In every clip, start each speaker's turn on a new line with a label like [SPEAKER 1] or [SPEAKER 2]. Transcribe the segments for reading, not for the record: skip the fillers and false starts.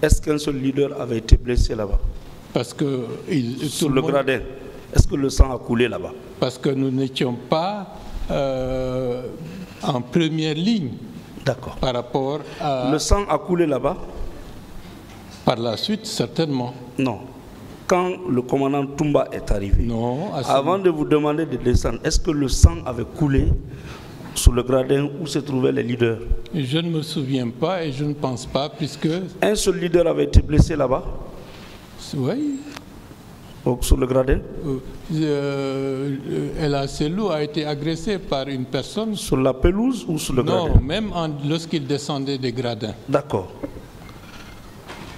[SPEAKER 1] Est-ce qu'un seul leader avait été blessé là-bas?
[SPEAKER 2] Parce que
[SPEAKER 1] sur le gradin, est-ce que le sang a coulé là-bas?
[SPEAKER 2] Parce que nous n'étions pas en première ligne.
[SPEAKER 1] D'accord.
[SPEAKER 2] Par rapport à...
[SPEAKER 1] Le sang a coulé là-bas?
[SPEAKER 2] Par la suite, certainement.
[SPEAKER 1] Non. Quand le commandant Toumba est arrivé,
[SPEAKER 2] non,
[SPEAKER 1] avant de vous demander de descendre, est-ce que le sang avait coulé sur le gradin où se trouvaient les leaders?
[SPEAKER 2] Je ne me souviens pas et je ne pense pas, puisque...
[SPEAKER 1] Un seul leader avait été blessé là-bas?
[SPEAKER 2] Oui.
[SPEAKER 1] Sur le gradin?
[SPEAKER 2] El Selou a été agressé par une personne.
[SPEAKER 1] Sur la pelouse ou sur le gradin?
[SPEAKER 2] Non, même lorsqu'il descendait des gradins.
[SPEAKER 1] D'accord.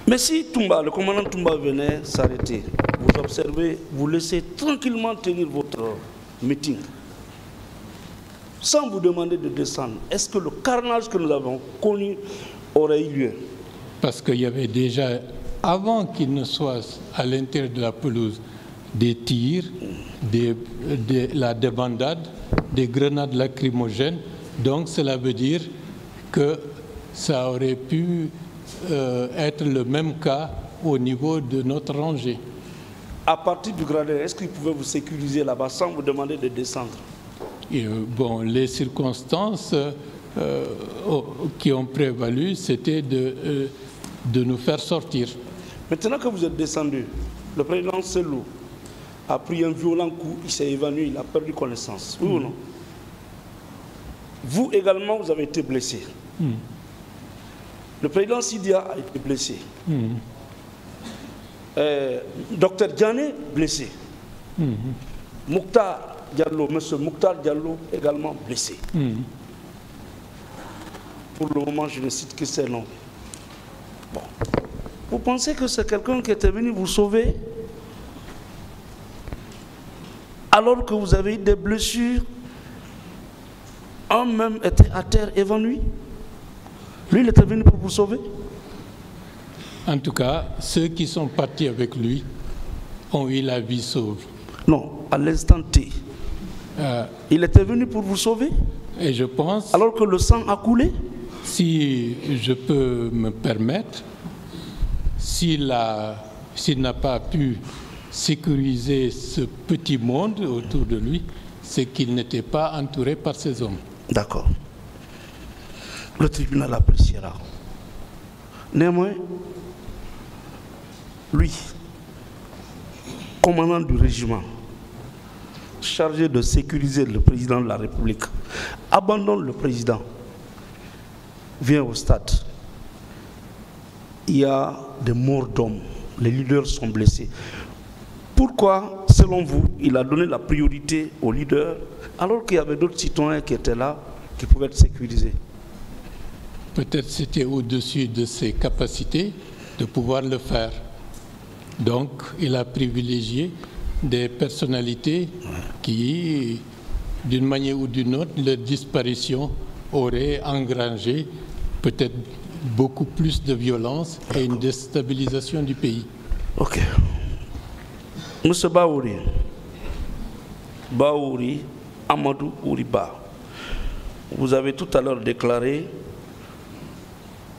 [SPEAKER 1] Mais si Toumba, le commandant Toumba venait s'arrêter, vous observez, vous laissez tranquillement tenir votre meeting, sans vous demander de descendre, est-ce que le carnage que nous avons connu aurait eu lieu?
[SPEAKER 2] Parce qu'il y avait déjà, avant qu'il ne soit à l'intérieur de la pelouse, des tirs, la débandade, des grenades lacrymogènes. Donc cela veut dire que ça aurait pu être le même cas au niveau de notre rangée.
[SPEAKER 1] À partir du gradin, est-ce qu'il pouvait vous sécuriser là-bas sans vous demander de descendre?
[SPEAKER 2] Et, bon, les circonstances qui ont prévalu, c'était de nous faire sortir.
[SPEAKER 1] Maintenant que vous êtes descendu, le président Selou a pris un violent coup, il s'est évanoui, il a perdu connaissance. Oui ou non? Vous également, vous avez été blessé. Le président Sidia a été blessé. Docteur Diané, blessé. Mouktar Diallo, monsieur Mouktar Diallo, également blessé. Pour le moment, je ne cite que ces noms. Bon. Vous pensez que c'est quelqu'un qui était venu vous sauver alors que vous avez eu des blessures? Un même était à terre évanoui. Lui, il était venu pour vous sauver?
[SPEAKER 2] En tout cas, ceux qui sont partis avec lui ont eu la vie sauve.
[SPEAKER 1] Non, à l'instant T. Il était venu pour vous sauver?
[SPEAKER 2] Et je pense...
[SPEAKER 1] Alors que le sang a coulé?
[SPEAKER 2] Si je peux me permettre, s'il n'a pas pu sécuriser ce petit monde autour de lui, c'est qu'il n'était pas entouré par ces hommes.
[SPEAKER 1] D'accord. Le tribunal appréciera. Néanmoins, lui, commandant du régiment, chargé de sécuriser le président de la République, abandonne le président, vient au stade. Il y a des morts d'hommes, les leaders sont blessés. Pourquoi, selon vous, il a donné la priorité aux leaders alors qu'il y avait d'autres citoyens qui étaient là, qui pouvaient être sécurisés?
[SPEAKER 2] Peut-être c'était au-dessus de ses capacités de pouvoir le faire. Donc, il a privilégié des personnalités qui, d'une manière ou d'une autre, leur disparition aurait engrangé peut-être beaucoup plus de violence et une déstabilisation du pays.
[SPEAKER 1] Ok. Monsieur Baouri Amadou Ouriba, vous avez tout à l'heure déclaré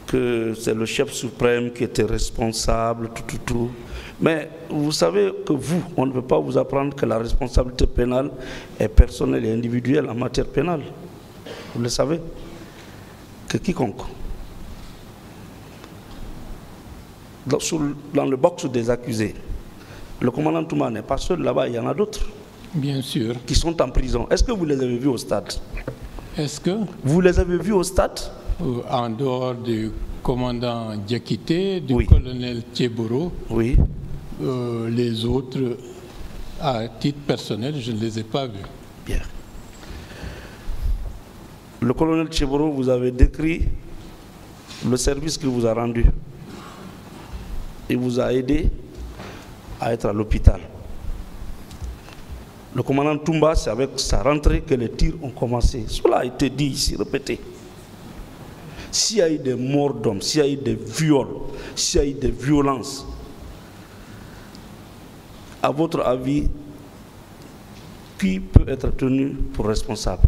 [SPEAKER 1] que c'est le chef suprême qui était responsable, tout. Mais vous savez que vous, on ne peut pas vous apprendre que la responsabilité pénale est personnelle et individuelle en matière pénale. Vous le savez. Que quiconque, dans le box des accusés, le commandant Touma n'est pas seul là-bas, il y en a d'autres.
[SPEAKER 2] Bien sûr.
[SPEAKER 1] Qui sont en prison. Est-ce que vous les avez vus au stade?
[SPEAKER 2] Est-ce que
[SPEAKER 1] vous les avez vus au stade?
[SPEAKER 2] En dehors du commandant Diakité, du colonel Tcheboro,
[SPEAKER 1] oui.
[SPEAKER 2] Les autres, à titre personnel, je ne les ai pas vus.
[SPEAKER 1] Bien. Le colonel Tcheboro, vous avez décrit le service qu'il vous a rendu. Il vous a aidé à être à l'hôpital. Le commandant Toumba, c'est avec sa rentrée que les tirs ont commencé. Cela a été dit ici, répété. S'il y a eu des morts d'hommes, s'il y a eu des viols, s'il y a eu des violences, à votre avis, qui peut être tenu pour responsable?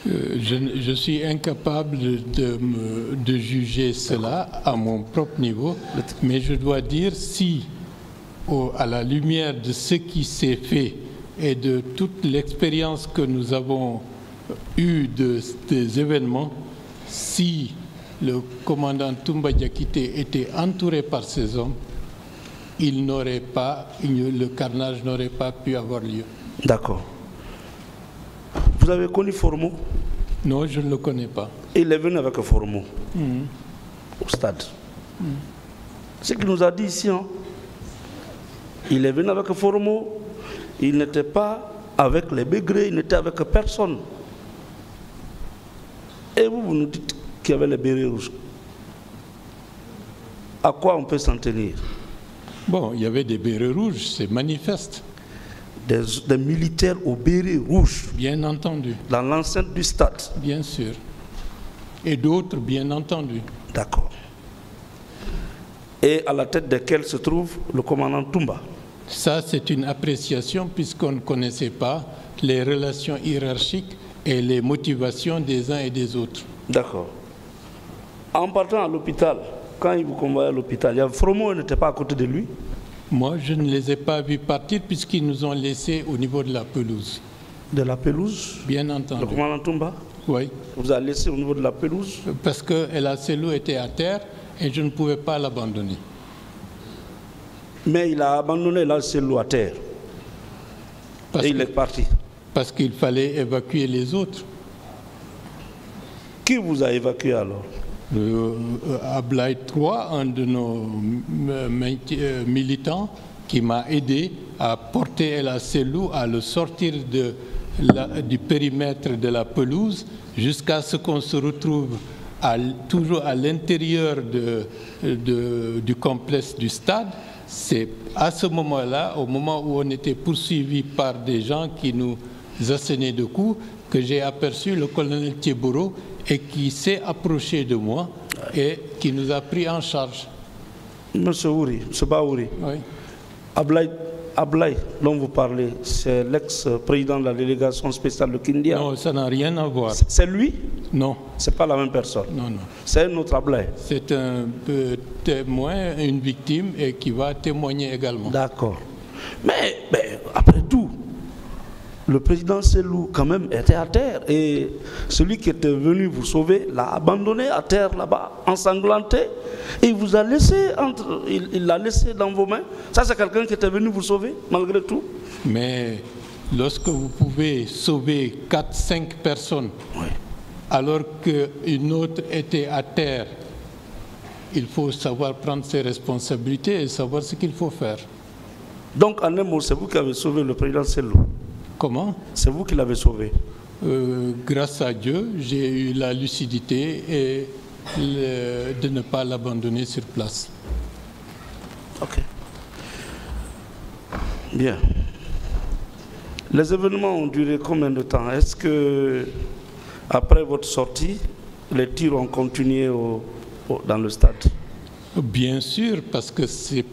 [SPEAKER 2] Je suis incapable de juger cela à mon propre niveau, mais je dois dire si, à la lumière de ce qui s'est fait et de toute l'expérience que nous avons eue des événements, si le commandant Toumba Diakité était entouré par ces hommes, le carnage n'aurait pas pu avoir lieu.
[SPEAKER 1] D'accord. Vous avez connu Formo?
[SPEAKER 2] Non, je ne le connais pas.
[SPEAKER 1] Il est venu avec Formo au stade. Ce qu'il nous a dit ici, hein. Il est venu avec Formo, il n'était pas avec les Bégrés, il n'était avec personne. Et vous nous dites qu'il y avait les bérets rouges. À quoi on peut s'en tenir?
[SPEAKER 2] Bon, il y avait des bérets rouges, c'est manifeste.
[SPEAKER 1] Des militaires aux bérets rouges.
[SPEAKER 2] Bien entendu.
[SPEAKER 1] Dans l'enceinte du stade.
[SPEAKER 2] Bien sûr. Et d'autres, bien entendu.
[SPEAKER 1] D'accord. Et à la tête desquels se trouve le commandant Toumba.
[SPEAKER 2] Ça, c'est une appréciation puisqu'on ne connaissait pas les relations hiérarchiques et les motivations des uns et des autres.
[SPEAKER 1] D'accord. En partant à l'hôpital, quand il vous convoyait à l'hôpital, Fromo n'était pas à côté de lui?
[SPEAKER 2] Moi, je ne les ai pas vus partir puisqu'ils nous ont laissés au niveau de la pelouse.
[SPEAKER 1] De la pelouse?
[SPEAKER 2] Bien entendu.
[SPEAKER 1] Le commandant Toumba?
[SPEAKER 2] Oui.
[SPEAKER 1] Vous a laissé au niveau de la pelouse?
[SPEAKER 2] Parce que El Selou était à terre et je ne pouvais pas l'abandonner.
[SPEAKER 1] Mais il a abandonné El Selou à terre. Et il est parti.
[SPEAKER 2] Parce qu'il fallait évacuer les autres.
[SPEAKER 1] Qui vous a évacué alors?
[SPEAKER 2] Ablaï 3, un de nos militants, qui m'a aidé à porter El Selou, à le sortir du périmètre de la pelouse, jusqu'à ce qu'on se retrouve toujours à l'intérieur du complexe du stade. C'est à ce moment-là, au moment où on était poursuivi par des gens qui nous assénaient de coups, que j'ai aperçu le colonel Thiebouro et qui s'est approché de moi et qui nous a pris en charge.
[SPEAKER 1] Monsieur Ouri, M. Baouri,
[SPEAKER 2] oui.
[SPEAKER 1] Ablaï, dont vous parlez, c'est l'ex-président de la délégation spéciale de Kindia.
[SPEAKER 2] Non, ça n'a rien à voir.
[SPEAKER 1] C'est lui?
[SPEAKER 2] Non.
[SPEAKER 1] C'est pas la même personne?
[SPEAKER 2] Non, non.
[SPEAKER 1] C'est un autre Ablaï?
[SPEAKER 2] C'est un témoin, une victime, et qui va témoigner également.
[SPEAKER 1] D'accord. Mais après tout, le président Selou, quand même, était à terre. Et celui qui était venu vous sauver l'a abandonné à terre là-bas, ensanglanté. Et il vous a laissé, il l'a laissé dans vos mains. Ça, c'est quelqu'un qui était venu vous sauver, malgré tout.
[SPEAKER 2] Mais lorsque vous pouvez sauver 4-5 personnes, oui, alors qu'une autre était à terre, il faut savoir prendre ses responsabilités et savoir ce qu'il faut faire.
[SPEAKER 1] Donc, en un mot, c'est vous qui avez sauvé le président Selou?
[SPEAKER 2] Comment?
[SPEAKER 1] C'est vous qui l'avez sauvé?
[SPEAKER 2] Grâce à Dieu, j'ai eu la lucidité et de ne pas l'abandonner sur place.
[SPEAKER 1] Ok. Bien. Les événements ont duré combien de temps? Est-ce que, après votre sortie, les tirs ont continué dans le stade?
[SPEAKER 2] Bien sûr, parce que c'est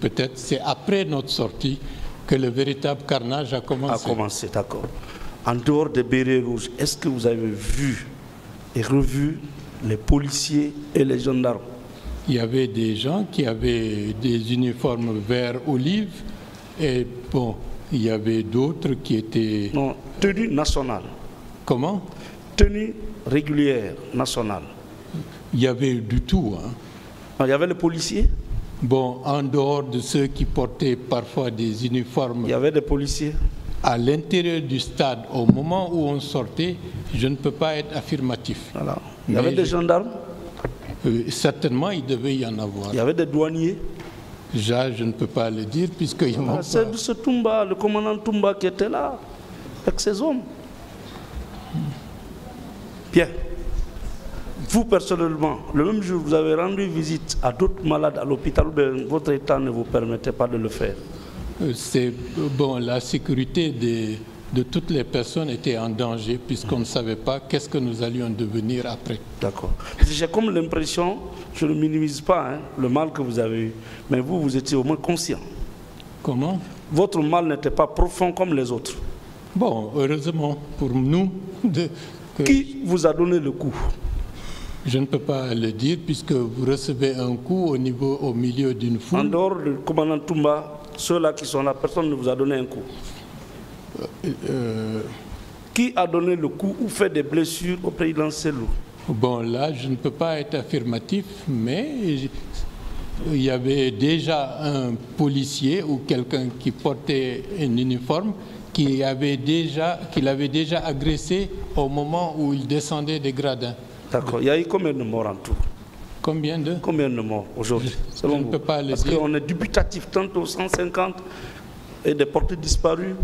[SPEAKER 2] après notre sortie que le véritable carnage a commencé.
[SPEAKER 1] A commencé, d'accord. En dehors des bérets rouges, est-ce que vous avez vu et revu les policiers et les gendarmes?
[SPEAKER 2] Il y avait des gens qui avaient des uniformes vert olive et bon, il y avait d'autres qui étaient...
[SPEAKER 1] Non, tenue nationale.
[SPEAKER 2] Comment?
[SPEAKER 1] Tenue régulière, nationale.
[SPEAKER 2] Il y avait du tout. Hein.
[SPEAKER 1] Il y avait les policiers?
[SPEAKER 2] Bon, en dehors de ceux qui portaient parfois des uniformes...
[SPEAKER 1] Il y avait des policiers?
[SPEAKER 2] À l'intérieur du stade, au moment où on sortait, je ne peux pas être affirmatif.
[SPEAKER 1] Voilà. Il y avait des gendarmes?
[SPEAKER 2] Certainement, il devait y en avoir.
[SPEAKER 1] Il y avait des douaniers?
[SPEAKER 2] Je ne peux pas le dire puisqu'ils m'ont pas...
[SPEAKER 1] C'est ce Toumba, le commandant Toumba qui était là, avec ses hommes. Bien. Vous, personnellement, le même jour, vous avez rendu visite à d'autres malades à l'hôpital, votre état ne vous permettait pas de le faire?
[SPEAKER 2] C'est bon, la sécurité de toutes les personnes était en danger puisqu'on ne savait pas qu'est-ce que nous allions devenir après.
[SPEAKER 1] D'accord. J'ai comme l'impression, je ne minimise pas le mal que vous avez eu, mais vous étiez au moins conscient.
[SPEAKER 2] Comment?
[SPEAKER 1] Votre mal n'était pas profond comme les autres.
[SPEAKER 2] Bon, heureusement pour nous,
[SPEAKER 1] Qui vous a donné le coup?
[SPEAKER 2] Je ne peux pas le dire puisque vous recevez un coup au milieu d'une foule.
[SPEAKER 1] En dehors du commandant Toumba, ceux-là qui sont là, personne ne vous a donné un coup. Qui a donné le coup ou fait des blessures au président Selou?
[SPEAKER 2] Bon, là, je ne peux pas être affirmatif, mais il y avait déjà un policier ou quelqu'un qui portait un uniforme qu'il avait déjà agressé au moment où il descendait des gradins.
[SPEAKER 1] D'accord. Il y a eu combien de morts en tout?
[SPEAKER 2] Combien de
[SPEAKER 1] morts aujourd'hui?
[SPEAKER 2] Je ne peux pas le dire.
[SPEAKER 1] Parce qu'on est dubitatif tantôt 150 et des portées disparues.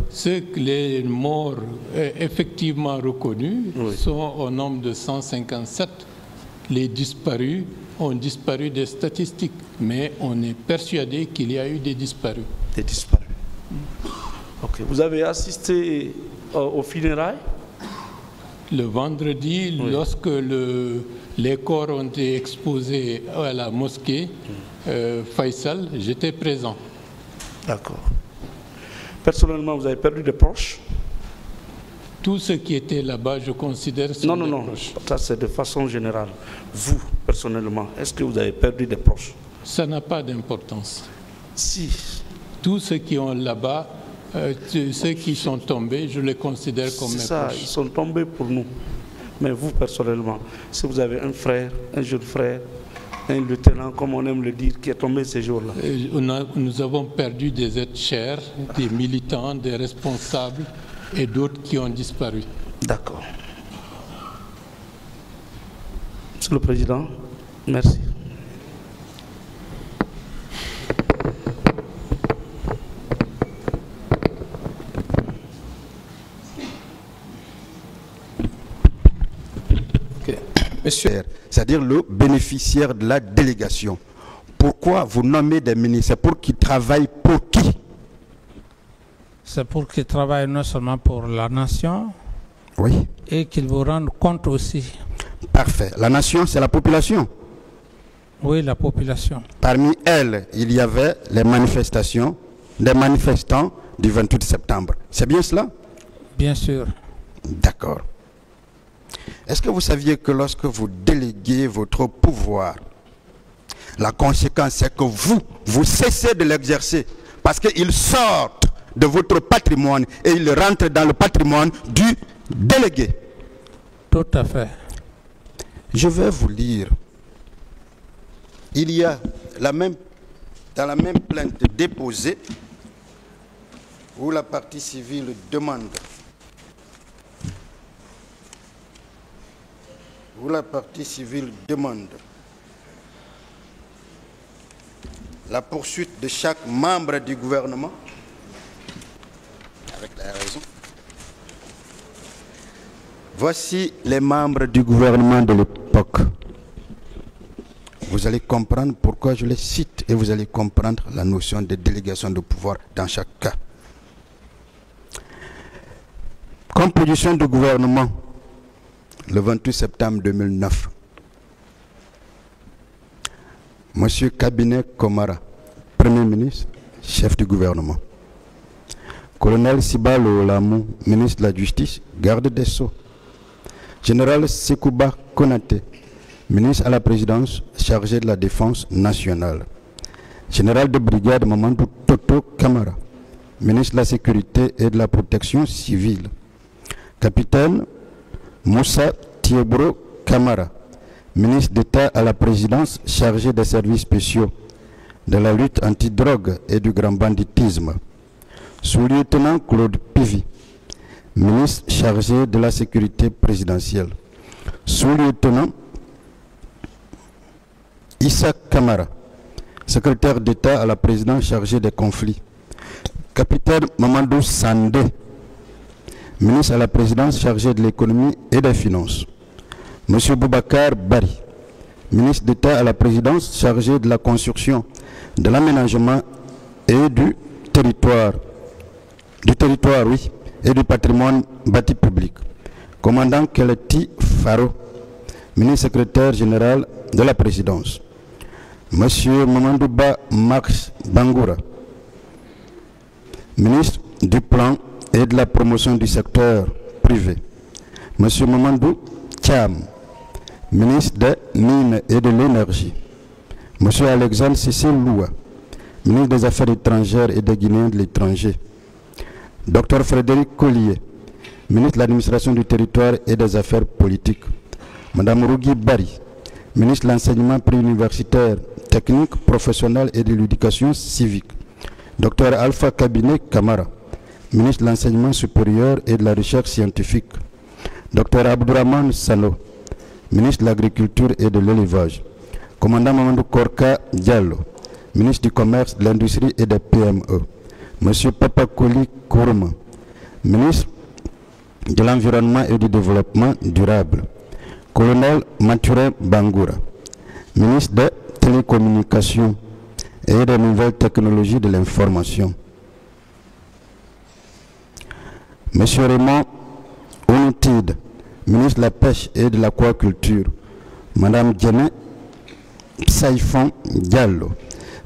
[SPEAKER 2] Les morts effectivement reconnus sont au nombre de 157. Les disparus ont disparu des statistiques, mais on est persuadé qu'il y a eu des disparus.
[SPEAKER 1] Des disparus. Ok. Vous avez assisté aux funérailles?
[SPEAKER 2] Le vendredi, lorsque les corps ont été exposés à la mosquée Faisal, j'étais présent.
[SPEAKER 1] D'accord. Personnellement, vous avez perdu des proches?
[SPEAKER 2] Tout ce qui était là-bas, je considère sont des proches.
[SPEAKER 1] Ça c'est de façon générale. Vous, personnellement, est-ce que vous avez perdu des proches?
[SPEAKER 2] Ça n'a pas d'importance.
[SPEAKER 1] Si.
[SPEAKER 2] Tous ceux qui ont là-bas, ceux qui sont tombés, je les considère comme mes proches. C'est ça,
[SPEAKER 1] ils sont tombés pour nous. Mais vous, personnellement, si vous avez un frère, un jeune frère, un lieutenant, comme on aime le dire, qui est tombé ces jours-là.
[SPEAKER 2] Nous avons perdu des êtres chers, des militants, des responsables et d'autres qui ont disparu.
[SPEAKER 1] D'accord. Monsieur le Président, merci.
[SPEAKER 3] Monsieur, c'est-à-dire le bénéficiaire de la délégation. Pourquoi vous nommez des ministres? C'est pour qu'ils travaillent pour qui?
[SPEAKER 4] C'est pour qu'ils travaillent non seulement pour la nation,
[SPEAKER 3] oui,
[SPEAKER 4] et qu'ils vous rendent compte aussi.
[SPEAKER 3] Parfait. La nation, c'est la population?
[SPEAKER 4] Oui, la population.
[SPEAKER 3] Parmi elles, il y avait les manifestations des manifestants du 28 septembre. C'est bien cela?
[SPEAKER 4] Bien sûr.
[SPEAKER 3] D'accord. Est-ce que vous saviez que lorsque vous déléguez votre pouvoir, la conséquence c'est que vous cessez de l'exercer parce qu'ils sortent de votre patrimoine et ils rentrent dans le patrimoine du délégué?
[SPEAKER 4] Tout à fait.
[SPEAKER 3] Je vais vous lire. Il y a dans la même plainte déposée où la partie civile demande la poursuite de chaque membre du gouvernement avec la raison. Voici les membres du gouvernement de l'époque. Vous allez comprendre pourquoi je les cite et vous allez comprendre la notion de délégation de pouvoir dans chaque cas. Composition du gouvernement le 28 septembre 2009. Monsieur Cabinet Komara, Premier ministre, chef du gouvernement. Colonel Sibalo Lamou, ministre de la Justice, garde des Sceaux. Général Sekouba Konaté, ministre à la présidence, chargé de la défense nationale. Général de brigade Mamadou Toto Kamara, ministre de la sécurité et de la protection civile. Capitaine Moussa Thiebro Kamara, ministre d'État à la présidence, chargé des services spéciaux, de la lutte anti-drogue et du grand banditisme. Sous-lieutenant Claude Pivi, ministre chargé de la sécurité présidentielle. Sous-lieutenant Issa Kamara, secrétaire d'État à la présidence chargé des conflits. Capitaine Mamadou Sandé, ministre à la présidence chargé de l'économie et des finances. Monsieur Boubacar Bari, ministre d'État à la présidence chargé de la construction, de l'aménagement et du territoire, et du patrimoine bâti public. Commandant Keleti Faro, ministre secrétaire général de la présidence. Monsieur Mamandouba Max Bangoura, ministre du plan et de la promotion du secteur privé. Monsieur Mamadou Thiam, ministre des Mines et de l'Énergie. Monsieur Alexandre Cissé Loua, ministre des Affaires étrangères et des Guinéens de l'étranger. Dr Frédéric Collier, ministre de l'Administration du territoire et des Affaires politiques. Madame Rougui Bari, ministre de l'Enseignement préuniversitaire, technique, professionnel et de l'éducation civique. Dr Alpha Kabinet Kamara, ministre de l'Enseignement supérieur et de la Recherche scientifique. Dr Abdourahmane Sano, ministre de l'Agriculture et de l'Élevage. Commandant Mamadou Korka Diallo, ministre du Commerce, de l'Industrie et des PME. Monsieur Papakoli Kourma, ministre de l'Environnement et du Développement durable. Colonel Mathurin Bangoura, ministre des Télécommunications et des Nouvelles Technologies de l'Information. Monsieur Raymond Onoutide, ministre de la Pêche et de l'Aquaculture. Madame Djene Saïfon Diallo,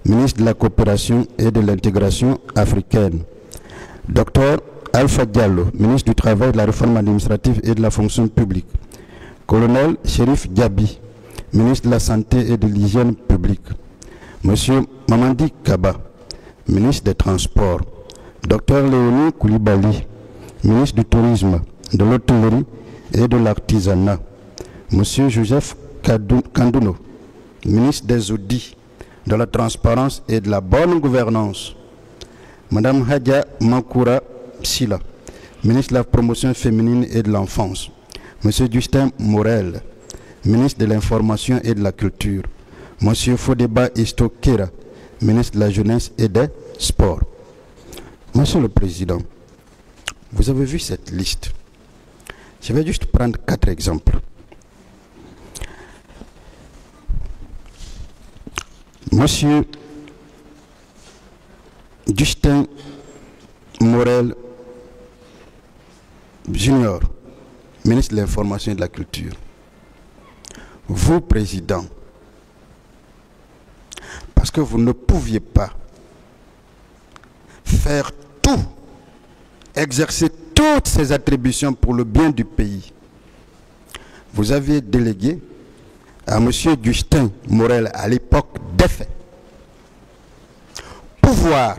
[SPEAKER 3] ministre de la Coopération et de l'Intégration africaine. Docteur Alpha Diallo, ministre du Travail, de la Réforme administrative et de la Fonction publique. Colonel Chérif Diaby, ministre de la Santé et de l'Hygiène publique. Monsieur Mamadi Kaba, ministre des Transports. Docteur Léonie Koulibaly, ministre du Tourisme, de l'Hôtellerie et de l'Artisanat. Monsieur Joseph Kandouno, ministre des Audits, de la Transparence et de la Bonne Gouvernance. Madame Hadja Mankoura Sila, ministre de la Promotion féminine et de l'Enfance. Monsieur Justin Morel, ministre de l'Information et de la Culture. Monsieur Fodeba Istokera, ministre de la Jeunesse et des Sports. Monsieur le Président, vous avez vu cette liste. Je vais juste prendre 4 exemples. Monsieur Justin Morel Junior, ministre de l'Information et de la Culture. Vous, Président, parce que vous ne pouviez pas faire tout, exercer toutes ces attributions pour le bien du pays, vous aviez délégué à M. Justin Morel, à l'époque des faits, pouvoir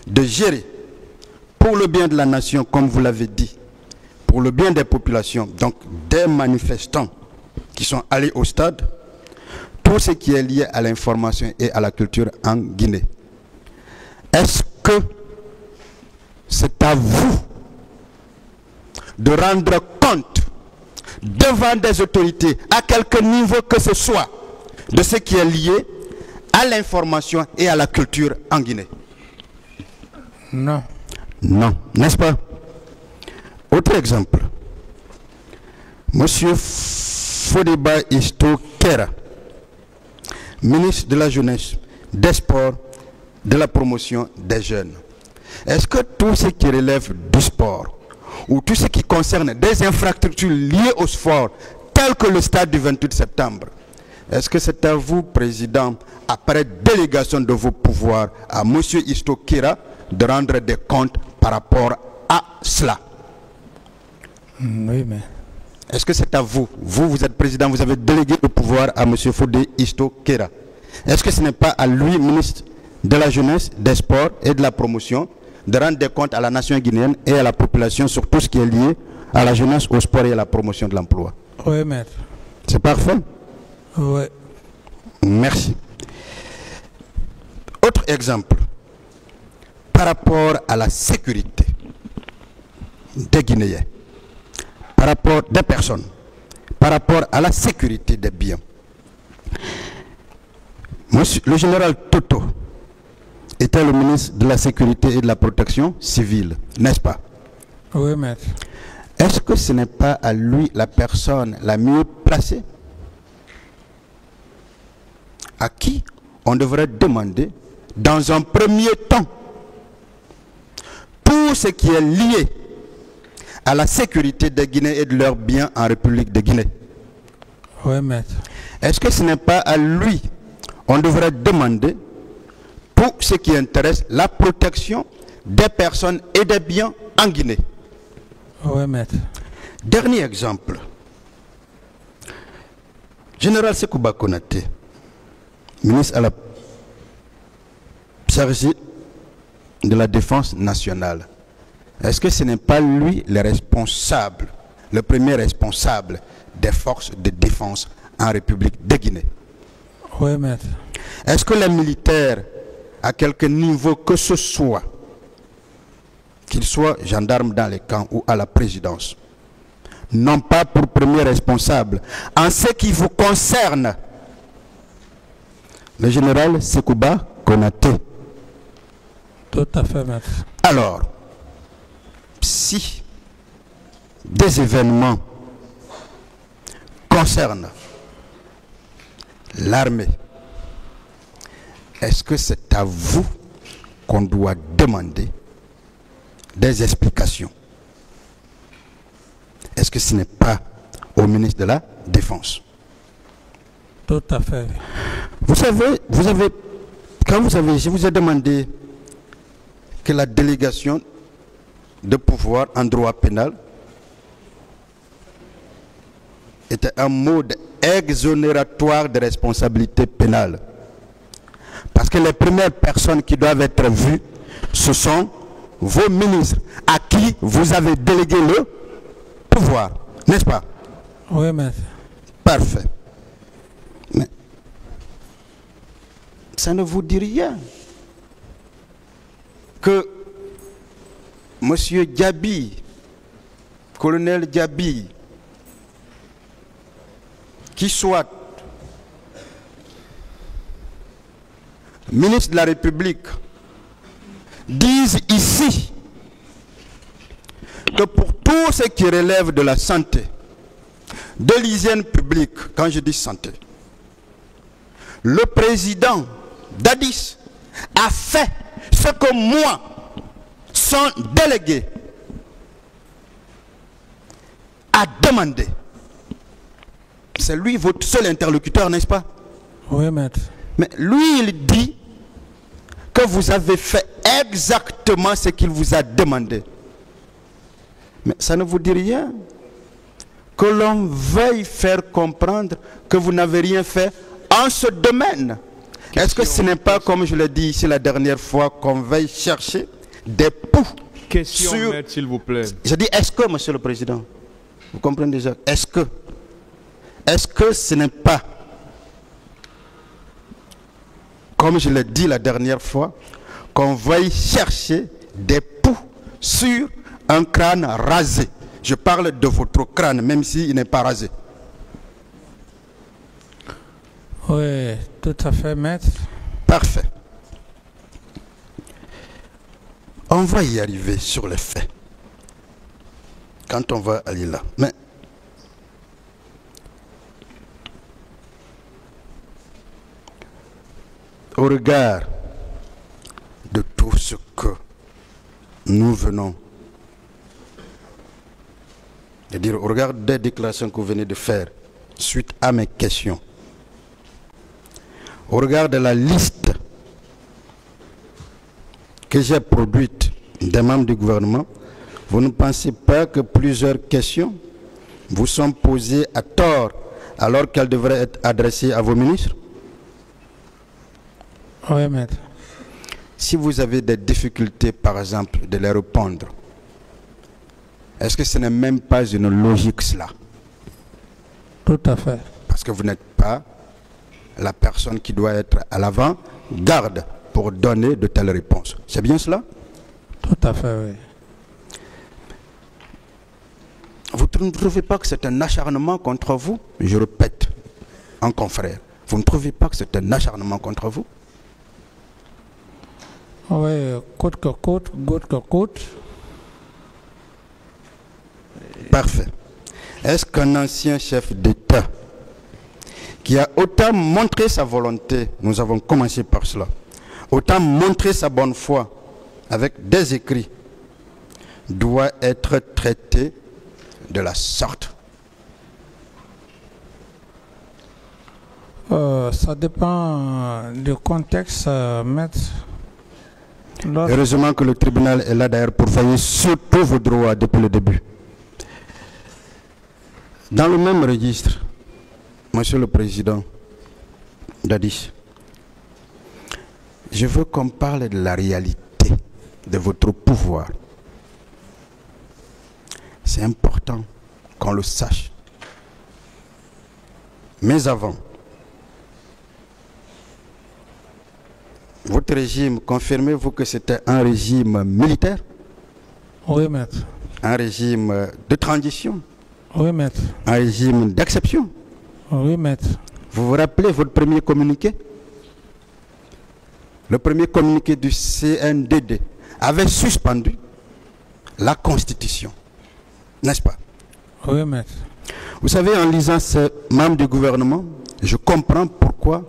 [SPEAKER 3] de gérer pour le bien de la nation, comme vous l'avez dit, pour le bien des populations, donc des manifestants qui sont allés au stade, tout ce qui est lié à l'information et à la culture en Guinée. Est-ce que c'est à vous de rendre compte devant des autorités, à quelque niveau que ce soit, de ce qui est lié à l'information et à la culture en Guinée?
[SPEAKER 4] Non.
[SPEAKER 3] Non, n'est-ce pas? Autre exemple. Monsieur Fodeba Istokera, ministre de la Jeunesse, des Sports, de la Promotion des Jeunes. Est-ce que tout ce qui relève du sport, ou tout ce qui concerne des infrastructures liées au sport, telles que le stade du 28 septembre, est-ce que c'est à vous, Président, après délégation de vos pouvoirs à monsieur Istokera, de rendre des comptes par rapport à cela?
[SPEAKER 4] Oui, mais...
[SPEAKER 3] Est-ce que c'est à vous? Vous êtes président, vous avez délégué le pouvoir à M. Fodé Istokera. Est-ce que ce n'est pas à lui, ministre de la Jeunesse, des Sports et de la Promotion, de rendre des comptes à la nation guinéenne et à la population sur tout ce qui est lié à la jeunesse, au sport et à la promotion de l'emploi?
[SPEAKER 4] Oui, maître.
[SPEAKER 3] C'est parfait?
[SPEAKER 4] Oui.
[SPEAKER 3] Merci. Autre exemple, par rapport à la sécurité des Guinéens, par rapport des personnes, par rapport à la sécurité des biens. Monsieur, le général Toto était le ministre de la Sécurité et de la Protection civile, n'est-ce pas?
[SPEAKER 4] Oui, maître.
[SPEAKER 3] Est-ce que ce n'est pas à lui la personne la mieux placée à qui on devrait demander, dans un premier temps, tout ce qui est lié à la sécurité des Guinéens et de leurs biens en République de Guinée?
[SPEAKER 4] Oui, maître.
[SPEAKER 3] Est-ce que ce n'est pas à lui on devrait demander tout ce qui intéresse la protection des personnes et des biens en Guinée?
[SPEAKER 4] Oui, maître.
[SPEAKER 3] Dernier exemple. Général Sekouba Konaté, ministre à la chargé de la défense nationale. Est-ce que ce n'est pas lui le responsable, le premier responsable des forces de défense en République de Guinée?
[SPEAKER 4] Oui, maître.
[SPEAKER 3] Est-ce que les militaires, à quelque niveau que ce soit, qu'ils soient gendarmes dans les camps ou à la présidence, n'ont pas pour premier responsable, en ce qui vous concerne, le général Sekouba Konaté?
[SPEAKER 4] Tout à fait, maître.
[SPEAKER 3] Alors, si des événements concernent l'armée, est-ce que c'est à vous qu'on doit demander des explications? Est-ce que ce n'est pas au ministre de la Défense?
[SPEAKER 4] Tout à fait.
[SPEAKER 3] Vous savez, je vous ai demandé que la délégation de pouvoir en droit pénal était un mode exonératoire de responsabilité pénale. Parce que les premières personnes qui doivent être vues, ce sont vos ministres à qui vous avez délégué le pouvoir, n'est-ce pas?
[SPEAKER 4] Oui, maître.
[SPEAKER 3] Parfait. Mais ça ne vous dit rien que M. Diaby, colonel Diaby, qui soit ministre de la République, dise ici que pour tout ce qui relève de la santé, de l'hygiène publique, quand je dis santé, le président d'Addis a fait ce que moi, son délégué, a demandé. C'est lui votre seul interlocuteur, n'est-ce pas?
[SPEAKER 4] Oui, maître.
[SPEAKER 3] Mais lui, il dit que vous avez fait exactement ce qu'il vous a demandé. Mais ça ne vous dit rien que l'on veuille faire comprendre que vous n'avez rien fait en ce domaine. Est-ce que ce n'est pas, comme je l'ai dit ici la dernière fois, qu'on veuille chercher des poux
[SPEAKER 5] Question,
[SPEAKER 3] sur...
[SPEAKER 5] maître, s'il vous plaît.
[SPEAKER 3] Je dis, est-ce que, monsieur le président, vous comprenez déjà, est-ce que ce n'est pas, comme je l'ai dit la dernière fois, qu'on veuille chercher des poux sur un crâne rasé? Je parle de votre crâne, même s'il n'est pas rasé.
[SPEAKER 4] Oui, tout à fait, maître.
[SPEAKER 3] Parfait. On va y arriver sur les faits. Quand on va aller là. Mais au regard de tout ce que nous venons de dire, au regard des déclarations que vous venez de faire suite à mes questions, au regard de la liste que j'ai produite des membres du gouvernement, vous ne pensez pas que plusieurs questions vous sont posées à tort alors qu'elles devraient être adressées à vos ministres?
[SPEAKER 4] Oui, maître.
[SPEAKER 3] Si vous avez des difficultés, par exemple, de les répondre, est-ce que ce n'est même pas une logique, cela?
[SPEAKER 4] Tout à fait.
[SPEAKER 3] Parce que vous n'êtes pas la personne qui doit être à l'avant-garde pour donner de telles réponses. C'est bien cela?
[SPEAKER 4] Tout à fait, oui.
[SPEAKER 3] Vous ne trouvez pas que c'est un acharnement contre vous? Je répète, en confrère, vous ne trouvez pas que c'est un acharnement contre vous?
[SPEAKER 4] Oui, coûte que coûte, goutte que coûte.
[SPEAKER 3] Parfait. Est-ce qu'un ancien chef d'État qui a autant montré sa volonté, nous avons commencé par cela, autant montré sa bonne foi avec des écrits, doit être traité de la sorte?
[SPEAKER 4] Ça dépend du contexte, maître.
[SPEAKER 3] Heureusement que le tribunal est là d'ailleurs pour veiller sur tous vos droits depuis le début. Dans le même registre, Monsieur le Président Dadis, je veux qu'on parle de la réalité de votre pouvoir. C'est important qu'on le sache. Mais avant, votre régime, confirmez-vous que c'était un régime militaire?
[SPEAKER 4] Oui, maître.
[SPEAKER 3] Un régime de transition?
[SPEAKER 4] Oui, maître.
[SPEAKER 3] Un régime d'exception?
[SPEAKER 4] Oui, maître.
[SPEAKER 3] Vous vous rappelez votre premier communiqué? Le premier communiqué du CNDD avait suspendu la Constitution, n'est-ce pas?
[SPEAKER 4] Oui, maître.
[SPEAKER 3] Vous savez, en lisant ces membres du gouvernement, je comprends pourquoi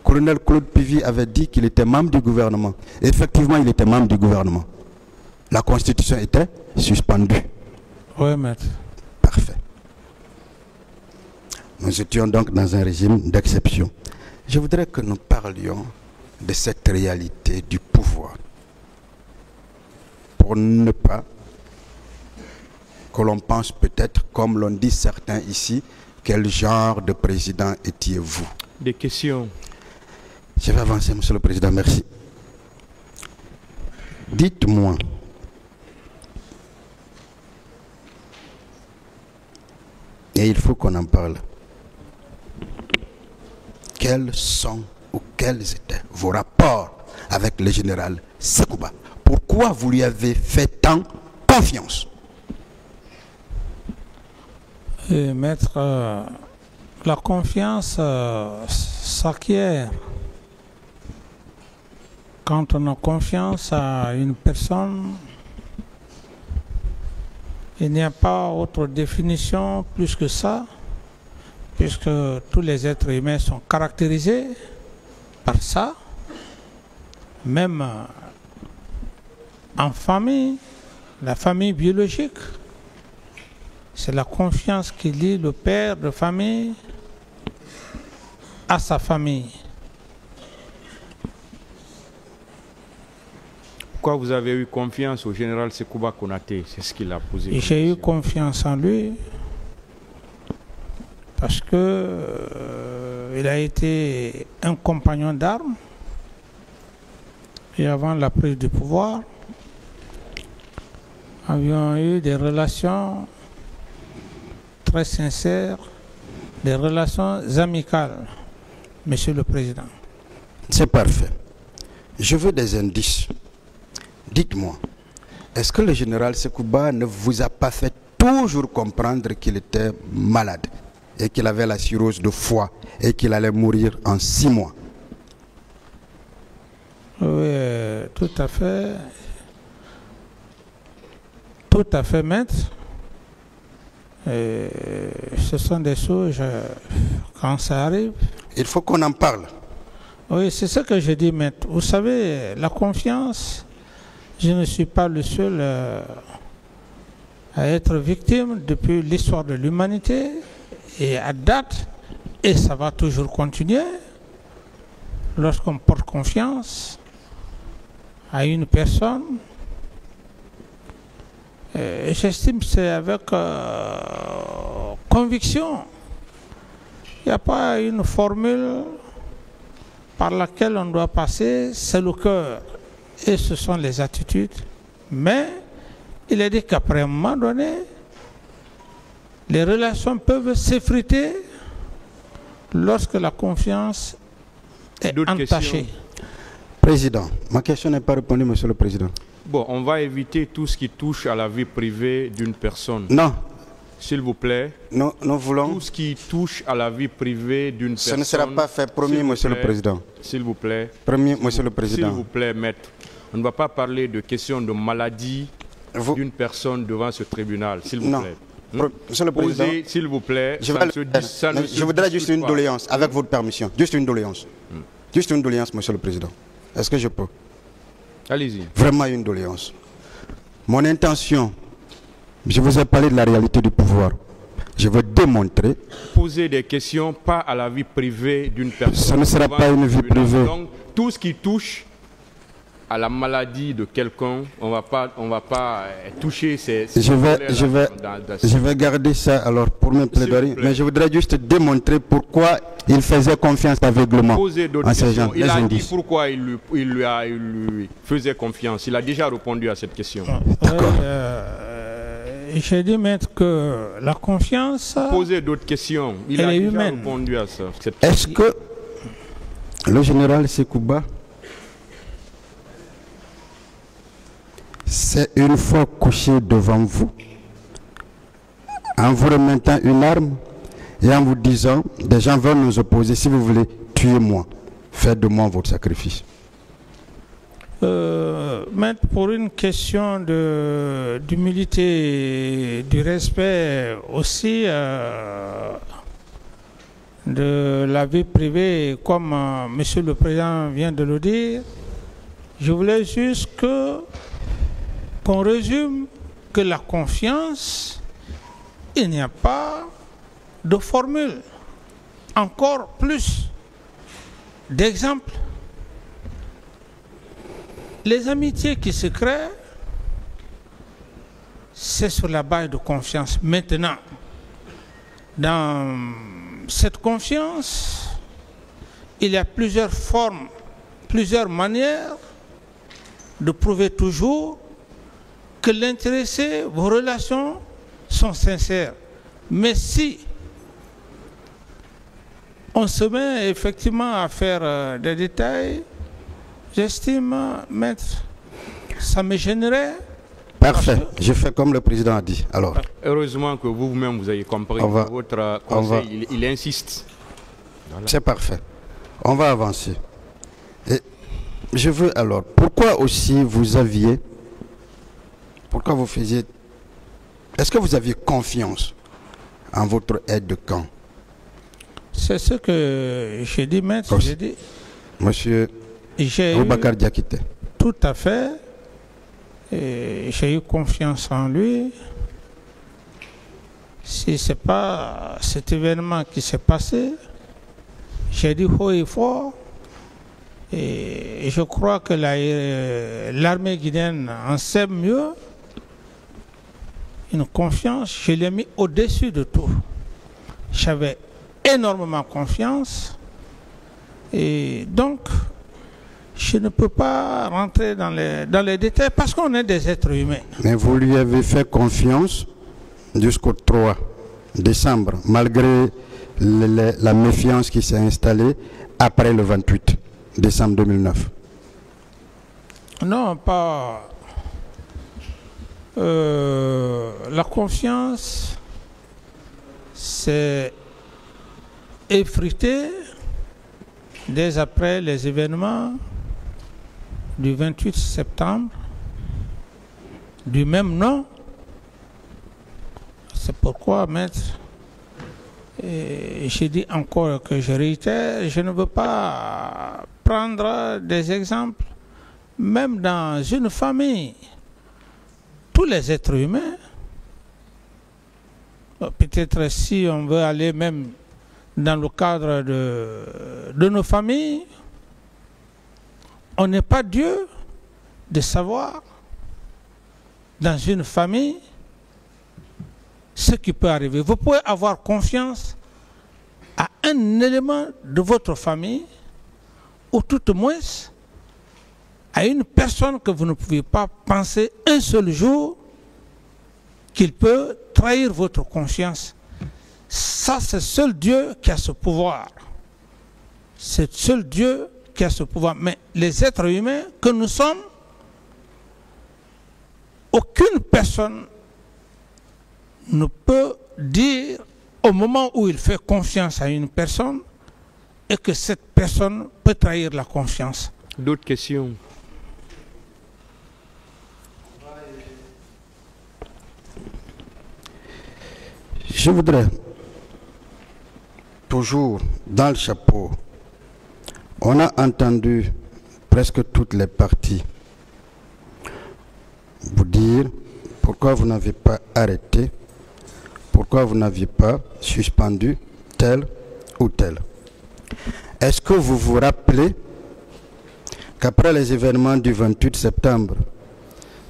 [SPEAKER 3] colonel Claude Pivy avait dit qu'il était membre du gouvernement. Effectivement, il était membre du gouvernement. La Constitution était suspendue.
[SPEAKER 4] Oui, maître.
[SPEAKER 3] Parfait. Nous étions donc dans un régime d'exception. Je voudrais que nous parlions de cette réalité du pouvoir. Pour ne pas que l'on pense peut-être, comme l'on dit certains ici, quel genre de président étiez-vous?
[SPEAKER 5] Des questions.
[SPEAKER 3] Je vais avancer, Monsieur le Président, merci. Dites-moi, et il faut qu'on en parle, quels sont ou quels étaient vos rapports avec le général Sekouba? Pourquoi vous lui avez fait tant confiance?
[SPEAKER 4] Maître, la confiance s'acquiert quand on a confiance à une personne. Il n'y a pas autre définition plus que ça, puisque tous les êtres humains sont caractérisés par ça, même en famille, la famille biologique. C'est la confiance qui lie le père de famille à sa famille.
[SPEAKER 5] Pourquoi vous avez eu confiance au général Sekouba Konaté? C'est ce qu'il a posé.
[SPEAKER 4] J'ai eu confiance en lui parce que il a été un compagnon d'armes et avant la prise du pouvoir, avions eu des relations très sincères, des relations amicales, Monsieur le Président.
[SPEAKER 3] C'est parfait. Je veux des indices. Dites-moi, est-ce que le général Sekouba ne vous a pas fait toujours comprendre qu'il était malade et qu'il avait la cirrhose de foie et qu'il allait mourir en 6 mois?
[SPEAKER 4] Oui, tout à fait. Tout à fait, maître. Et ce sont des choses, quand ça arrive.
[SPEAKER 3] Il faut qu'on en parle.
[SPEAKER 4] Oui, c'est ce que je dis, maître. Vous savez, la confiance, je ne suis pas le seul à être victime depuis l'histoire de l'humanité et à date, et ça va toujours continuer. Lorsqu'on porte confiance à une personne, j'estime que c'est avec conviction. Il n'y a pas une formule par laquelle on doit passer, c'est le cœur et ce sont les attitudes. Mais il est dit qu'après un moment donné, les relations peuvent s'effriter lorsque la confiance est entachée.
[SPEAKER 3] Président, ma question n'est pas répondue, Monsieur le Président.
[SPEAKER 5] Bon, on va éviter tout ce qui touche à la vie privée d'une personne.
[SPEAKER 3] Non.
[SPEAKER 5] S'il vous plaît.
[SPEAKER 3] Nous voulons...
[SPEAKER 5] Tout ce qui touche à la vie privée d'une personne.
[SPEAKER 3] Ce ne sera pas fait, promis, Monsieur le Président.
[SPEAKER 5] S'il vous plaît.
[SPEAKER 3] Promis, Monsieur le Président.
[SPEAKER 5] S'il vous plaît, maître. On ne va pas parler de questions de maladie d'une personne devant ce tribunal, s'il vous plaît.
[SPEAKER 3] Monsieur le Président,
[SPEAKER 5] s'il vous plaît,
[SPEAKER 3] je voudrais juste une doléance, avec votre permission. Juste une doléance. Juste une doléance, Monsieur le Président. Est-ce que je peux?
[SPEAKER 5] Allez-y.
[SPEAKER 3] Vraiment une doléance. Mon intention, je vous ai parlé de la réalité du pouvoir. Je veux démontrer...
[SPEAKER 5] Poser des questions, pas à la vie privée d'une personne.
[SPEAKER 3] Ce ne sera pas une vie privée.
[SPEAKER 5] Donc, tout ce qui touche à la maladie de quelqu'un, on va pas toucher ces
[SPEAKER 3] je vais garder ça alors pour mes plaidoiries, mais je voudrais juste démontrer pourquoi il faisait confiance aveuglément à ces gens.
[SPEAKER 5] Il a dit pourquoi il lui faisait confiance. Il a déjà répondu à cette question.
[SPEAKER 3] D'accord.
[SPEAKER 4] J'ai dit, maître, que la confiance...
[SPEAKER 5] Poser d'autres questions. Il a déjà répondu à ça.
[SPEAKER 3] Est-ce que le général Sekouba, c'est une fois couché devant vous, en vous remettant une arme et en vous disant, des gens veulent nous opposer, si vous voulez, tuez-moi, faites de moi votre sacrifice?
[SPEAKER 4] Maître, pour une question d'humilité et du respect aussi de la vie privée, comme Monsieur le Président vient de le dire, je voulais juste qu'on résume que la confiance, il n'y a pas de formule. Encore plus d'exemples. Les amitiés qui se créent, c'est sur la base de confiance. Maintenant, dans cette confiance, il y a plusieurs formes, plusieurs manières de prouver toujours que l'intéressé, vos relations sont sincères. Mais si on se met effectivement à faire des détails, j'estime, maître, ça me gênerait.
[SPEAKER 3] Parfait, je fais comme le président a dit. Alors,
[SPEAKER 5] heureusement que vous-même vous avez compris que votre conseil, il insiste. Voilà.
[SPEAKER 3] C'est parfait. On va avancer. Et je veux alors, pourquoi aussi vous faisiez, est-ce que vous aviez confiance en votre aide de camp?
[SPEAKER 4] C'est ce que j'ai dit, maître. J'ai dit,
[SPEAKER 3] Monsieur Boubacar Diakité.
[SPEAKER 4] Tout à fait. J'ai eu confiance en lui. Si ce n'est pas cet événement qui s'est passé, j'ai dit haut et fort. Et je crois que l'armée guinéenne en sait mieux. Une confiance, je l'ai mis au-dessus de tout. J'avais énormément confiance. Et donc, je ne peux pas rentrer dans les détails parce qu'on est des êtres humains.
[SPEAKER 3] Mais vous lui avez fait confiance jusqu'au 3 décembre, malgré la méfiance qui s'est installée après le 28 décembre 2009.
[SPEAKER 4] Non, pas... la confiance, c'est effrité dès après les événements du 28 septembre, du même nom. C'est pourquoi, maître, j'ai dit encore que je réitère, je ne veux pas prendre des exemples, même dans une famille. Tous les êtres humains, peut-être si on veut aller même dans le cadre de nos familles, on n'est pas Dieu de savoir dans une famille ce qui peut arriver. Vous pouvez avoir confiance à un élément de votre famille ou tout au moins à une personne que vous ne pouvez pas penser un seul jour qu'il peut trahir votre conscience. Ça, c'est seul Dieu qui a ce pouvoir. C'est seul Dieu qui a ce pouvoir. Mais les êtres humains que nous sommes, aucune personne ne peut dire au moment où il fait confiance à une personne et que cette personne peut trahir la confiance.
[SPEAKER 5] D'autres questions?
[SPEAKER 3] Je voudrais, toujours dans le chapeau, on a entendu presque toutes les parties vous dire pourquoi vous n'avez pas arrêté, pourquoi vous n'aviez pas suspendu tel ou tel. Est-ce que vous vous rappelez qu'après les événements du 28 septembre,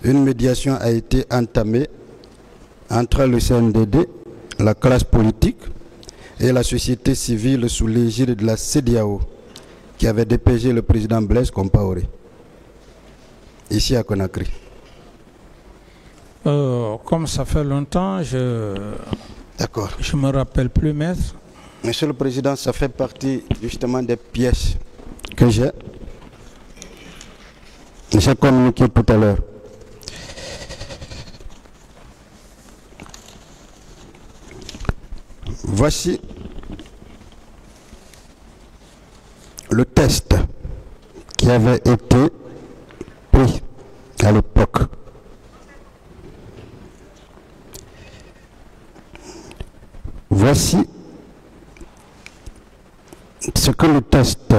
[SPEAKER 3] une médiation a été entamée entre le CNDD, la classe politique et la société civile sous l'égide de la CEDEAO, qui avait dépêché le président Blaise Compaoré, ici à Conakry.
[SPEAKER 4] Comme ça fait longtemps, je me rappelle plus, maître.
[SPEAKER 3] Monsieur le Président, ça fait partie justement des pièces que j'ai communiquées tout à l'heure. Voici le test qui avait été pris à l'époque. Voici ce que le test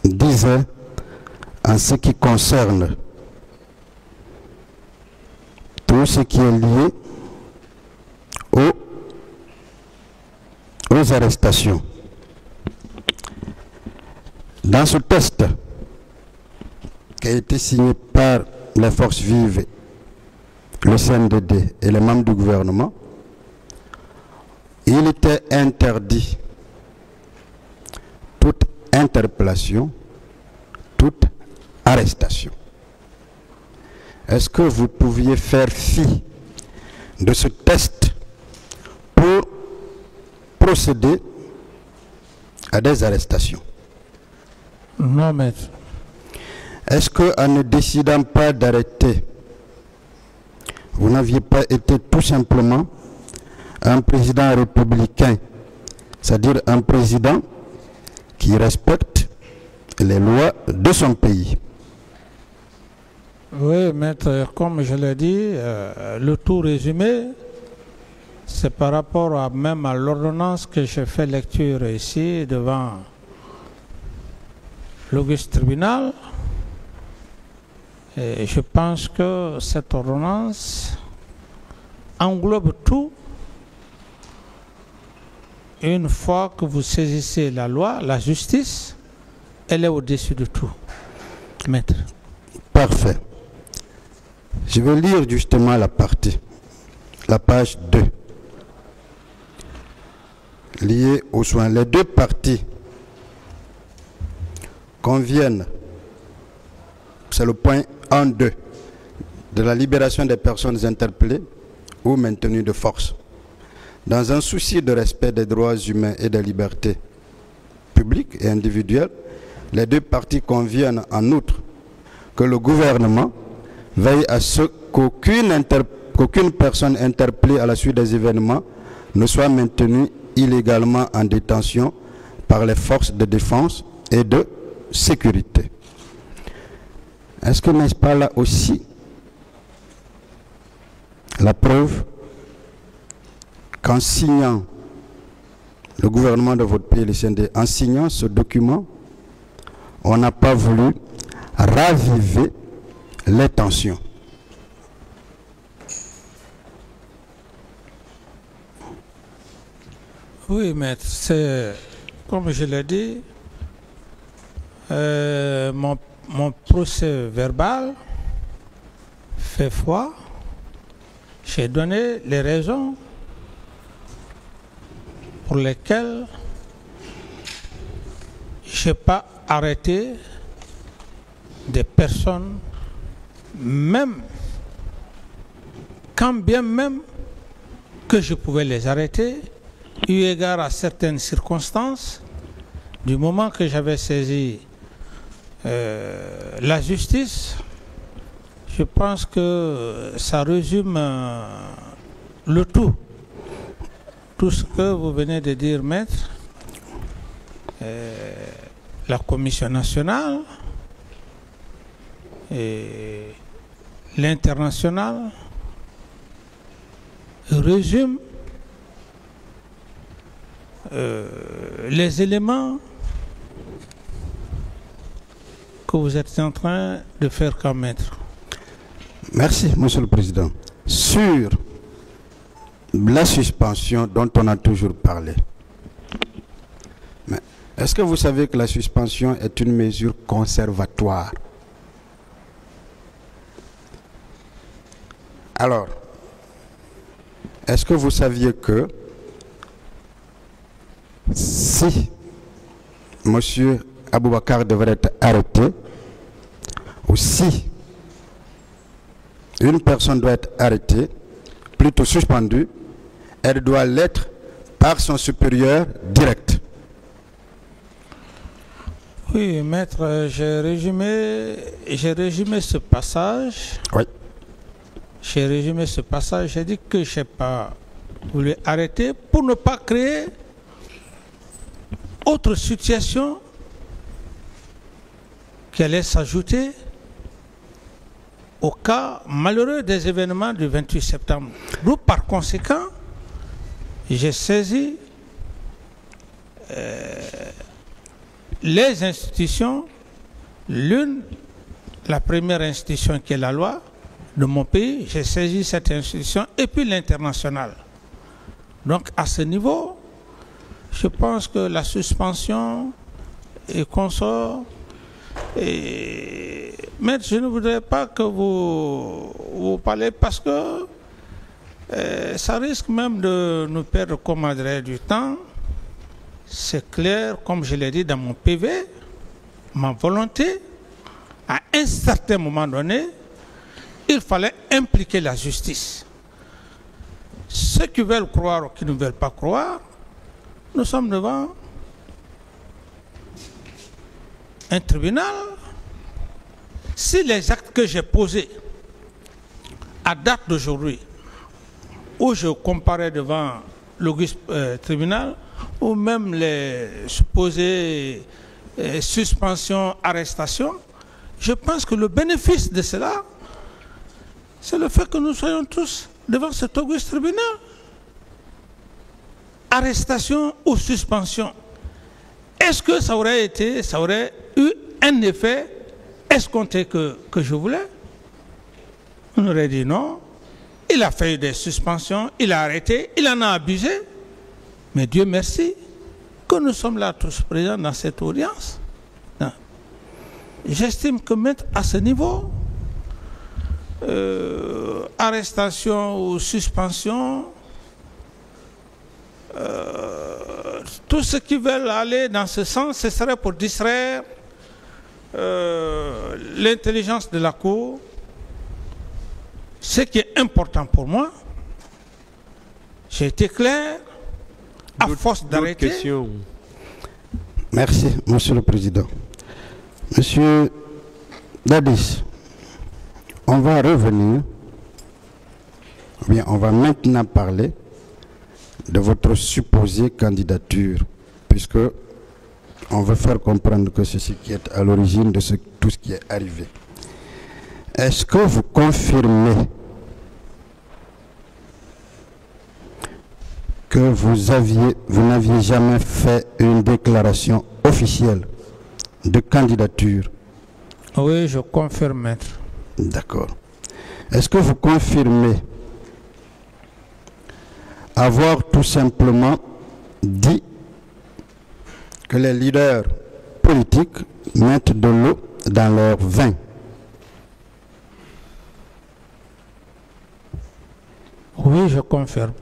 [SPEAKER 3] disait en ce qui concerne tout ce qui est lié aux arrestations. Dans ce test qui a été signé par les forces vives, le CNDD et les membres du gouvernement, il était interdit toute interpellation, toute arrestation. Est-ce que vous pouviez faire fi de ce test pour procéder à des arrestations?
[SPEAKER 4] Non, maître.
[SPEAKER 3] Est-ce qu'en ne décidant pas d'arrêter, vous n'aviez pas été tout simplement un président républicain, c'est-à-dire un président qui respecte les lois de son pays?
[SPEAKER 4] Oui, maître, comme je l'ai dit, le tout résumé, c'est par rapport même à l'ordonnance que j'ai fait lecture ici devant l'auguste tribunal. Et je pense que cette ordonnance englobe tout. Une fois que vous saisissez la loi, la justice, elle est au-dessus de tout, maître.
[SPEAKER 3] Parfait. Je vais lire justement la partie, la page 2, liée aux soins. Les deux parties conviennent, c'est le point 1-2, de la libération des personnes interpellées ou maintenues de force. Dans un souci de respect des droits humains et des libertés publiques et individuelles, les deux parties conviennent en outre que le gouvernement veille à ce qu'aucune personne interpellée à la suite des événements ne soit maintenue illégalement en détention par les forces de défense et de sécurité. Est-ce que n'est-ce pas là aussi la preuve qu'en signant, le gouvernement de votre pays, le CND, en signant ce document, on n'a pas voulu raviver les tensions?
[SPEAKER 4] Oui, maître, c'est comme je l'ai dit, mon procès verbal fait foi. J'ai donné les raisons pour lesquelles je n'ai pas arrêté des personnes, même quand bien même que je pouvais les arrêter, eu égard à certaines circonstances. Du moment que j'avais saisi la justice, je pense que ça résume le tout. Tout ce que vous venez de dire, maître, la Commission nationale et l'international résume les éléments que vous êtes en train de faire comme maître.
[SPEAKER 3] Merci, Monsieur le Président. Sur la suspension dont on a toujours parlé, mais Est-ce que vous savez que la suspension est une mesure conservatoire? Alors, est-ce que vous saviez que si M. Aboubakar devrait être arrêté, ou si une personne doit être arrêtée, plutôt suspendue, elle doit l'être par son supérieur direct?
[SPEAKER 4] Oui, maître, j'ai résumé ce passage.
[SPEAKER 3] Oui.
[SPEAKER 4] J'ai résumé ce passage, j'ai dit que je n'ai pas voulu arrêter pour ne pas créer autre situation qui allait s'ajouter au cas malheureux des événements du 28 septembre. Donc, par conséquent, j'ai saisi les institutions, la première institution qui est la loi de mon pays, j'ai saisi cette institution et puis l'international. Donc à ce niveau, je pense que la suspension et consort, mais je ne voudrais pas que vous parlez parce que ça risque même de nous perdre, comme on dirait, du temps. C'est clair, comme je l'ai dit dans mon PV, ma volonté, à un certain moment donné, il fallait impliquer la justice. Ceux qui veulent croire ou qui ne veulent pas croire, nous sommes devant un tribunal. Si les actes que j'ai posés à date d'aujourd'hui, où je comparais devant l'auguste tribunal, ou même les supposées suspensions, arrestations, je pense que le bénéfice de cela, c'est le fait que nous soyons tous devant cet auguste tribunal. Arrestation ou suspension. Est-ce que ça aurait eu un effet escompté que je voulais? On aurait dit non. Il a fait des suspensions, il a arrêté, il en a abusé. Mais Dieu merci que nous sommes là tous présents dans cette audience. J'estime que mettre à ce niveau, arrestation ou suspension, tous ceux qui veulent aller dans ce sens, ce serait pour distraire l'intelligence de la Cour. Ce qui est important pour moi, j'ai été clair, à force d'arrêter.
[SPEAKER 3] Merci, Monsieur le Président. Monsieur Dadis, on va revenir, ou bien on va maintenant parler de votre supposée candidature, puisque on veut faire comprendre que c'est ce qui est à l'origine de tout ce qui est arrivé. Est-ce que vous confirmez que vous n'aviez jamais fait une déclaration officielle de candidature?
[SPEAKER 4] Oui, je confirme, maître.
[SPEAKER 3] D'accord. Est-ce que vous confirmez avoir tout simplement dit que les leaders politiques mettent de l'eau dans leur vin?
[SPEAKER 4] Oui, je confirme.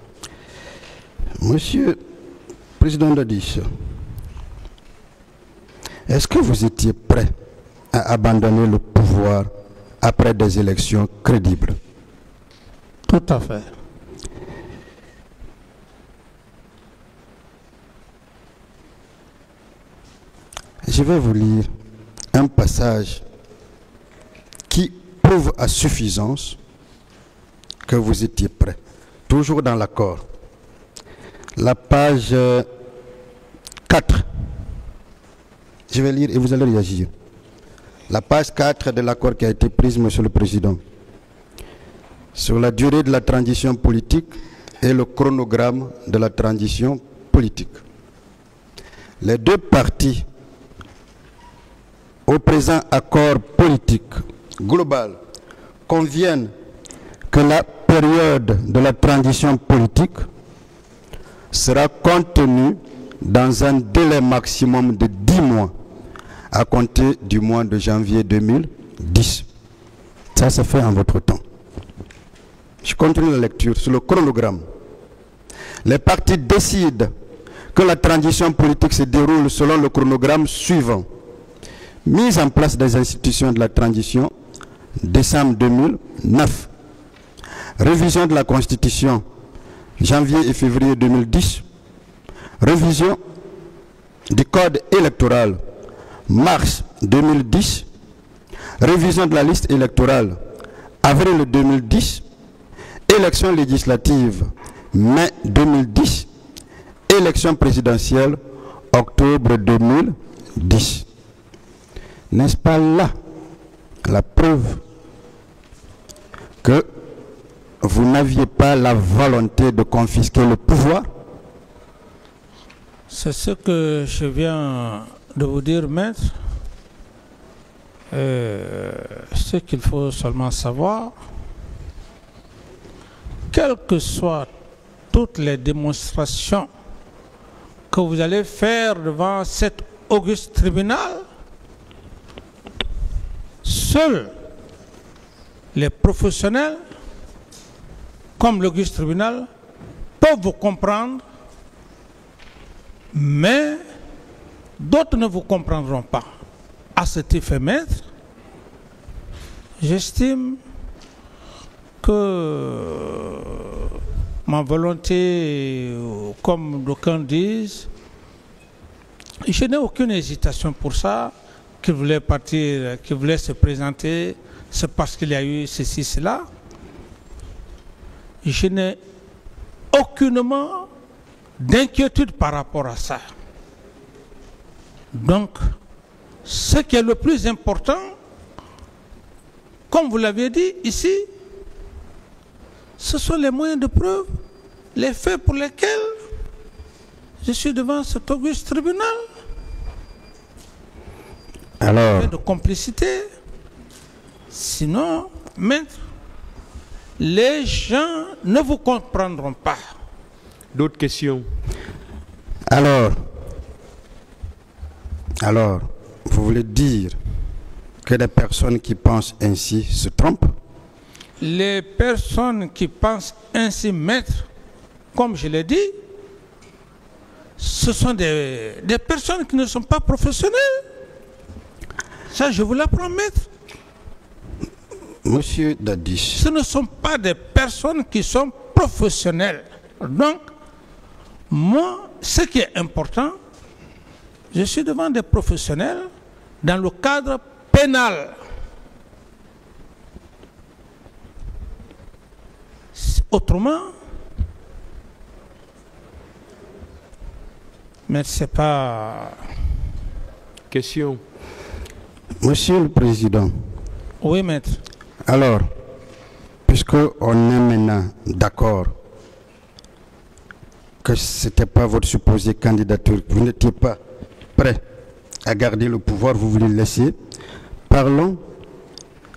[SPEAKER 3] Monsieur le Président Dadis, est-ce que vous étiez prêt à abandonner le pouvoir après des élections crédibles?
[SPEAKER 4] Tout à fait.
[SPEAKER 3] Je vais vous lire un passage qui prouve à suffisance que vous étiez prêt, toujours dans l'accord. La page 4. Je vais lire et vous allez réagir. La page 4 de l'accord qui a été prise, Monsieur le Président, sur la durée de la transition politique et le chronogramme de la transition politique. Les deux parties au présent accord politique global conviennent que la période de la transition politique sera contenue dans un délai maximum de 10 mois à compter du mois de janvier 2010. Ça se fait en votre temps. Je continue la lecture sur le chronogramme. Les partis décident que la transition politique se déroule selon le chronogramme suivant. Mise en place des institutions de la transition, décembre 2009. Révision de la Constitution, janvier et février 2010. Révision du Code électoral, mars 2010. Révision de la liste électorale, avril 2010. Élections législatives, mai 2010. Élection présidentielle, octobre 2010. N'est-ce pas là la preuve que vous n'aviez pas la volonté de confisquer le pouvoir?
[SPEAKER 4] C'est ce que je viens de vous dire, maître. Ce qu'il faut seulement savoir, quelles que soient toutes les démonstrations que vous allez faire devant cet auguste tribunal, seuls les professionnels, comme l'auguste tribunal, peuvent vous comprendre, mais d'autres ne vous comprendront pas. À cet effet, maître, j'estime que ma volonté, comme d'aucuns disent, je n'ai aucune hésitation pour ça, qu'il voulait partir, qu'il voulait se présenter, c'est parce qu'il y a eu ceci, cela. Je n'ai aucunement d'inquiétude par rapport à ça. Donc, ce qui est le plus important, comme vous l'avez dit ici, ce sont les moyens de preuve, les faits pour lesquels je suis devant cet auguste tribunal.
[SPEAKER 3] Alors,
[SPEAKER 4] De complicité. Sinon, maître, les gens ne vous comprendront pas.
[SPEAKER 5] D'autres questions?
[SPEAKER 3] alors, vous voulez dire que les personnes qui pensent ainsi se trompent?
[SPEAKER 4] Les personnes qui pensent ainsi, maître, comme je l'ai dit, ce sont des personnes qui ne sont pas professionnelles. Ça, je vous l'apprends, maître.
[SPEAKER 3] Monsieur Dadis,
[SPEAKER 4] Ce ne sont pas des personnes qui sont professionnelles. Donc, moi, ce qui est important, je suis devant des professionnels dans le cadre pénal. Autrement, mais c'est pas...
[SPEAKER 5] Question?
[SPEAKER 3] Monsieur le Président,
[SPEAKER 4] Oui, maître.
[SPEAKER 3] alors, puisqu'on est maintenant d'accord que ce n'était pas votre supposée candidature, vous n'étiez pas prêt à garder le pouvoir, vous voulez laisser, parlons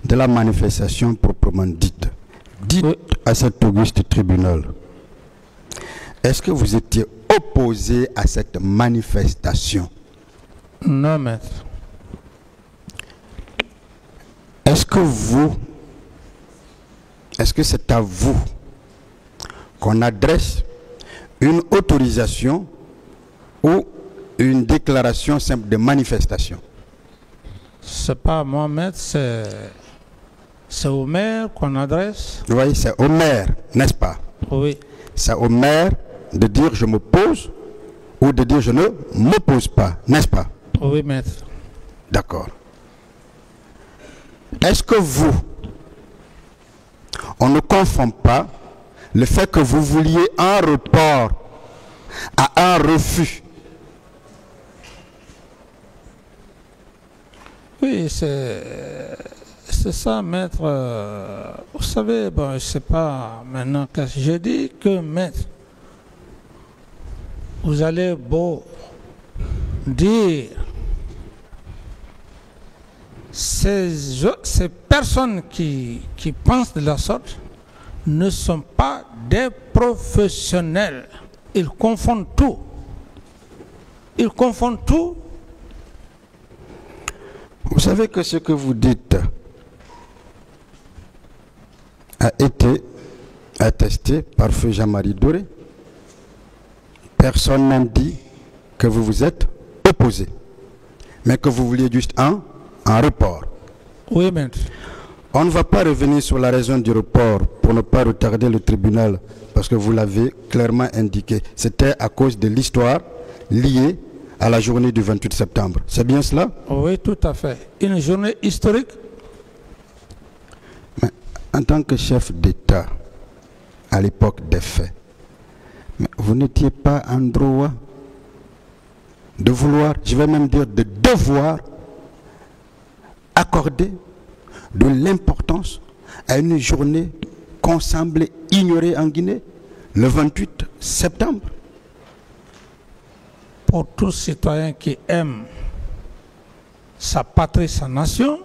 [SPEAKER 3] de la manifestation proprement dite. Dites à cet auguste tribunal, est-ce que vous étiez opposé à cette manifestation?
[SPEAKER 4] Non, maître.
[SPEAKER 3] Est-ce que c'est à vous qu'on adresse une autorisation ou une déclaration simple de manifestation?
[SPEAKER 4] C'est pas à moi, maître, c'est au maire qu'on adresse.
[SPEAKER 3] Vous voyez, c'est au maire, n'est-ce pas?
[SPEAKER 4] Oui.
[SPEAKER 3] C'est au maire de dire je m'oppose ou de dire je ne m'oppose pas, n'est-ce pas?
[SPEAKER 4] Oui, maître.
[SPEAKER 3] D'accord. Est-ce que vous, on ne confond pas le fait que vous vouliez un report à un refus?
[SPEAKER 4] Oui, c'est ça, maître. Vous savez, bon, je ne sais pas maintenant que j'ai dit que, maître, vous allez beau dire ces personnes qui pensent de la sorte ne sont pas des professionnels. Ils confondent tout. Ils confondent tout.
[SPEAKER 3] Vous savez que ce que vous dites a été attesté par feu Jean-Marie Doré. Personne n'a dit que vous vous êtes opposé, mais que vous vouliez juste un report.
[SPEAKER 4] Oui, maître.
[SPEAKER 3] On ne va pas revenir sur la raison du report pour ne pas retarder le tribunal, parce que vous l'avez clairement indiqué. C'était à cause de l'histoire liée à la journée du 28 septembre. C'est bien cela?
[SPEAKER 4] Oui, tout à fait. Une journée historique.
[SPEAKER 3] Mais en tant que chef d'État, à l'époque des faits, mais vous n'étiez pas en droit de vouloir, je vais même dire de devoir, accorder de l'importance à une journée qu'on semblait ignorer en Guinée, le 28 septembre.
[SPEAKER 4] Pour tout citoyen qui aime sa patrie, sa nation,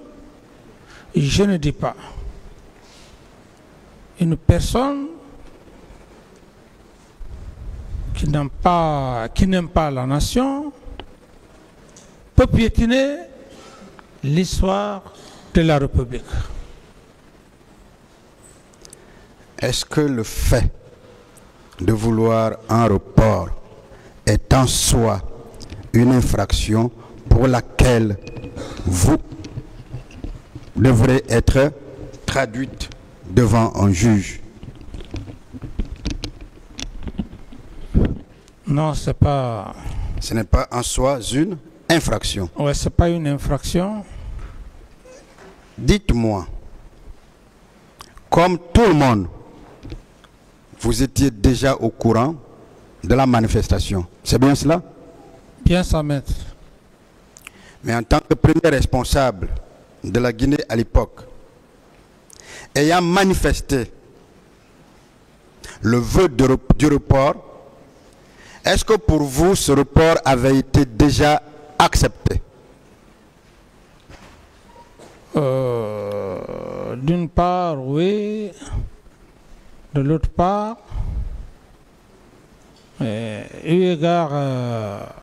[SPEAKER 4] je ne dis pas. Une personne qui n'aime pas la nation peut piétiner l'histoire de la République.
[SPEAKER 3] Est-ce que le fait de vouloir un report est en soi une infraction pour laquelle vous devrez être traduite devant un juge?
[SPEAKER 4] Non, c'est pas...
[SPEAKER 3] Ce n'est pas en soi une infraction.
[SPEAKER 4] Ouais, c'est pas une infraction.
[SPEAKER 3] Dites-moi, comme tout le monde, vous étiez déjà au courant de la manifestation. C'est bien cela?
[SPEAKER 4] Bien ça, maître.
[SPEAKER 3] Mais en tant que premier responsable de la Guinée à l'époque, ayant manifesté le vœu du report, est-ce que pour vous ce report avait été déjà accepté?
[SPEAKER 4] D'une part, oui. De l'autre part, eu égard